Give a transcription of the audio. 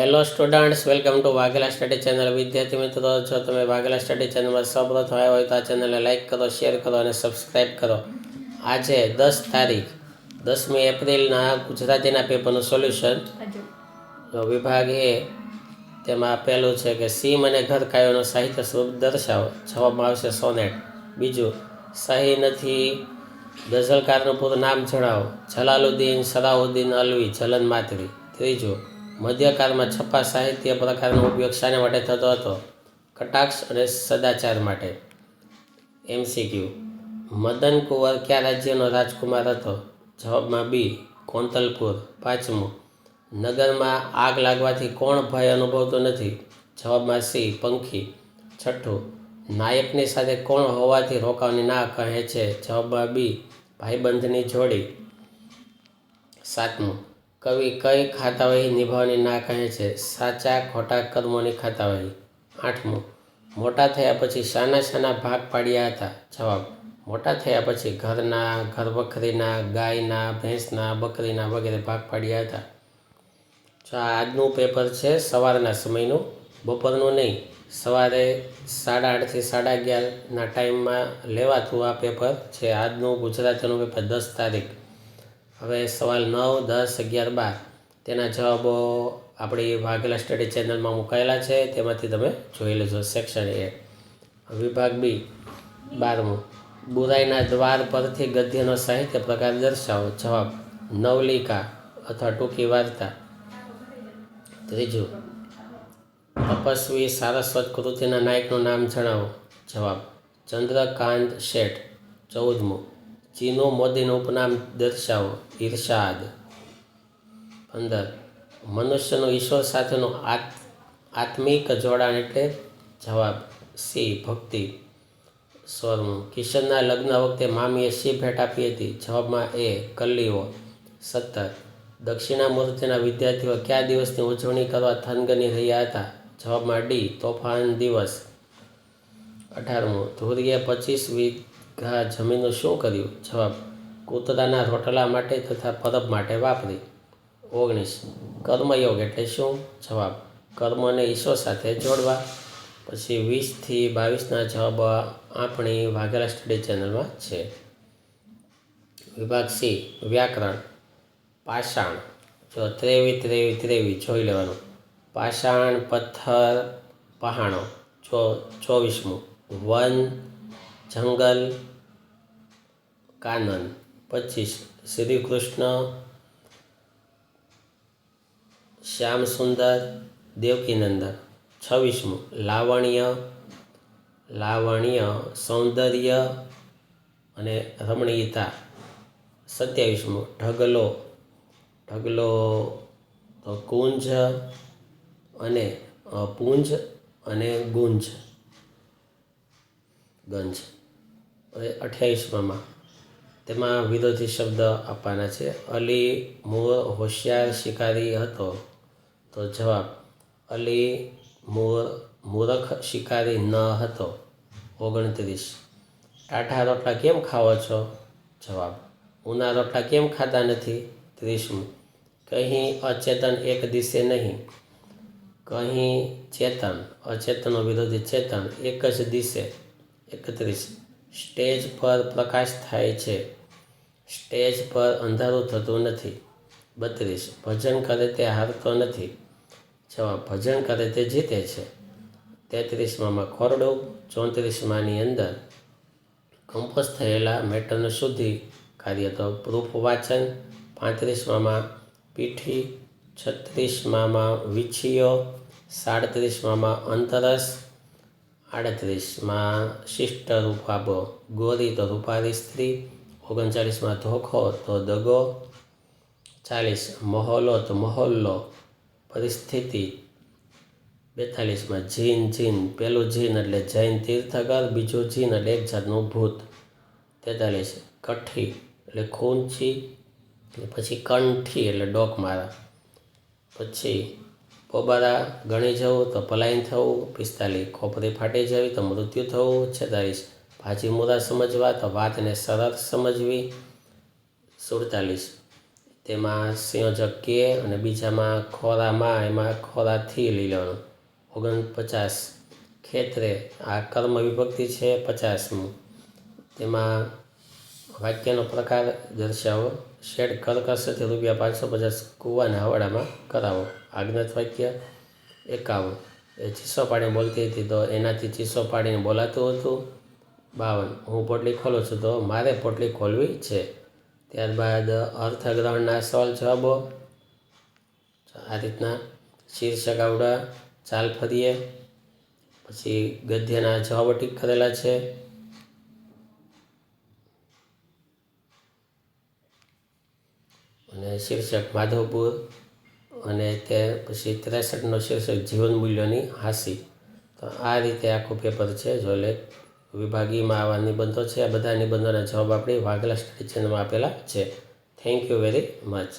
Hello students, welcome to Vaghela study channel. વિદ્યાર્થી મિત્રો, જો તમે વાઘેલા સ્ટડી ચેનલમાં સૌપ્રથમ આવ્યા હોય તો આ ચેનલને લાઇક કરો, શેર કરો અને સબસ્ક્રાઈબ કરો. આજે 10 તારીખ 10મી એપ્રિલના ગુજરાતીના પેપરનું સોલ્યુશન. વિભાગ એ તેમાં પહેલું છે કે સીમ અને ઘર કાવ્યોનો સાહિત્ય સ્વરૂપ દર્શાવો. જવાબમાં આવશે સોનેટ. બીજું, સહી નથી ગઝલકારનું પૂરું નામ જણાવો. Jalaluddin Salahuddin Alawi જલન માતરી. ત્રીજું, મધ્યકાળમાં છપ્પા સાહિત્ય પ્રકારનો ઉપયોગ શાને માટે થતો હતો? કટાક્ષ અને સદાચાર માટે. MCQ, મદન કુંવર કયા રાજ્યનો રાજકુમાર હતો? જવાબમાં બી, કોંતલપુર. પાંચમું, નગરમાં આગ લાગવાથી કોણ ભય અનુભવતો નથી? જવાબમાં સી, પંખી. છઠ્ઠું, નાયકની સાથે કોણ હોવાથી રોકાવાની ના કહે છે? જવાબમાં બી, ભાઈબંધની જોડી. સાતમું, કવિ કઈ ખાતાવહી નિભાવવાની ના કહે છે? સાચા ખોટા કર્મોની ખાતાવહી. આઠમું, મોટા થયા પછી શાના ભાગ પાડ્યા હતા? જવાબ, મોટા થયા પછી ઘરના, ઘરવખરીના, ગાયના, ભેંસના, બકરીના વગેરે ભાગ પાડ્યા હતા. જો આજનું પેપર છે સવારના સમયનું, બપોરનું નહીં. સવારે 8:30 થી 11:30ના ટાઈમમાં લેવાતું આ પેપર છે. આજનું ગુજરાતીનું પેપર 10 તારીખ. હવે સવાલ 9, 10, 11, 12 તેના જવાબો આપણી વાઘેલા સ્ટડી ચેનલમાં મુકાયેલા છે, તેમાંથી તમે જોઈ લેજો. Section A. વિભાગ બી 12મું, બુરાઈના દ્વાર પરથી ગદ્યનો સાહિત્ય પ્રકાર દર્શાવો. જવાબ, નવલિકા અથવા ટૂંકી વાર્તા. ત્રીજું, તપસ્વી સારસ્વત કૃતિના નાયકનું નામ જણાવો. જવાબ, ચંદ્રકાંત શેઠ. 14મું, ચીનુ મોદીનું ઉપનામ દર્શાવો. ઇરશાદ. 15, મનુષ્યનું ઈશ્વર સાથેનું આત્મિક જોડાણ એટલે? જવાબ, સી, ભક્તિ. 16મું, કિશનના લગ્ન વખતે મામીએ શી ભેટ આપી હતી? જવાબમાં એ, કલ્લીઓ. 17, દક્ષિણામૂર્તિના વિદ્યાર્થીઓ કયા દિવસની ઉજવણી કરવા થનગની રહ્યા હતા? જવાબમાં ડી, તોફાન દિવસ. 18મું, ધુરીએ 25 વીઘા જમીનનું શું કર્યું? જવાબ, કૂતરાના રોટલા માટે તથા પરબ માટે વાપરી. 19, કર્મયોગ એટલે શું? જવાબ, કર્મને ઈશ્વર સાથે જોડવા. પછી 20 થી 22ના જવાબ આપણી વાઘેલા સ્ટડી ચેનલમાં છે. વિભાગ સી, વ્યાકરણ. પાષાણ. જો 23 જોઈ લેવાનું. પાષાણ, પથ્થર, પહાણો. 24મું, વન, જંગલ, કાનન. 25, શ્રી કૃષ્ણ, શ્યામ સુંદર, દેવકીનંદન. 26મું, લાવણ્ય, સૌંદર્ય અને રમણીયતા. 27મું, ઢગલો તો કુંજ અને પુંજ અને ગુંજ, ગંજ. હવે 28માં તેમાં વિરોધી શબ્દ આપવાના છે. અલી મૂર હોશિયાર શિકારી હતો. તો જવાબ, અલી મૂરખ શિકારી ન હતો. 29, ટાઢા રોટલા કેમ ખાવો છો? જવાબ, ઉના રોટલા કેમ ખાતા નથી? 30મું, કહી અચેતન એક દિશે નહીં. કહી ચેતન, અચેતનનો વિરોધી ચેતન, એક જ દિશે. 31, સ્ટેજ પર પ્રકાશ થાય છે. સ્ટેજ પર અંધારું થતું નથી. 32, ભજન કરે તે હારતો નથી. જવાબ, ભજન કરે તે જીતે છે. 33માં ખોરડું. 34માની અંદર કમ્પોઝ થયેલા મેટરનું શુદ્ધિ કાર્ય તો પ્રૂફ વાંચન. 35માં પીઠી. 36માં વિછીયો. 37માં અંતરસ. 38માં શિષ્ટ રૂપાબો, ગોરી તો રૂપારી સ્ત્રી. 39માં ધોખો તો દગો. 40, મહોલો તો મહોલ્લો, પરિસ્થિતિ. 42માં જીન, પહેલું જીન એટલે જૈન તીર્થકર, બીજું જીન એટલે એક જાતનું ભૂત. 43, કઠ્ઠી એટલે ખૂંચી, પછી કંઠી એટલે ડોક મારા. પછી પોબારા ગણી જવું તો પલાયન થવું. 45, ખોપરી ફાટી જવી તો મૃત્યુ થવું. 46, ભાજી મૂરા સમજવા તો વાતને સરળ સમજવી. 47, તેમાં સંયોજક કે અને બીજામાં ખોરામાં એમાં ખોરાથી લઈ લેવાનું. 49 ખેતરે, આ કર્મ વિભક્તિ છે 50મું. તેમાં વાક્યનો પ્રકાર દર્શાવો. શેઠ કરકસરથી ₹550 કૂવાના હવાડામાં કરાવો. આજ્ઞાત વાક્ય 51. એ ચીસો પાડીને બોલતી હતી તો એનાથી ચીસો પાડીને બોલાતું હતું. 52. હું પોટલી ખોલું છું તો મારે પોટલી ખોલવી છે. ત્યારબાદ અર્થગ્રહણના સવાલ જવાબો આ રીતના. શીર્ષક આવડા, ચાલ ફરીએ, પછી ગદ્યના જવાબો ટીક કરેલા છે. અને શીર્ષક માધવપુર, અને તે પછી 63નો શીર્ષક જીવન મૂલ્યોની હાંસી. તો આ રીતે આખું પેપર છે. જો લેખ વિભાગીમાં આવા નિબંધો છે. આ બધા નિબંધોના જવાબ આપણી વાઘેલા સ્ટડી ચેનલમાં આપેલા છે. Thank you very much.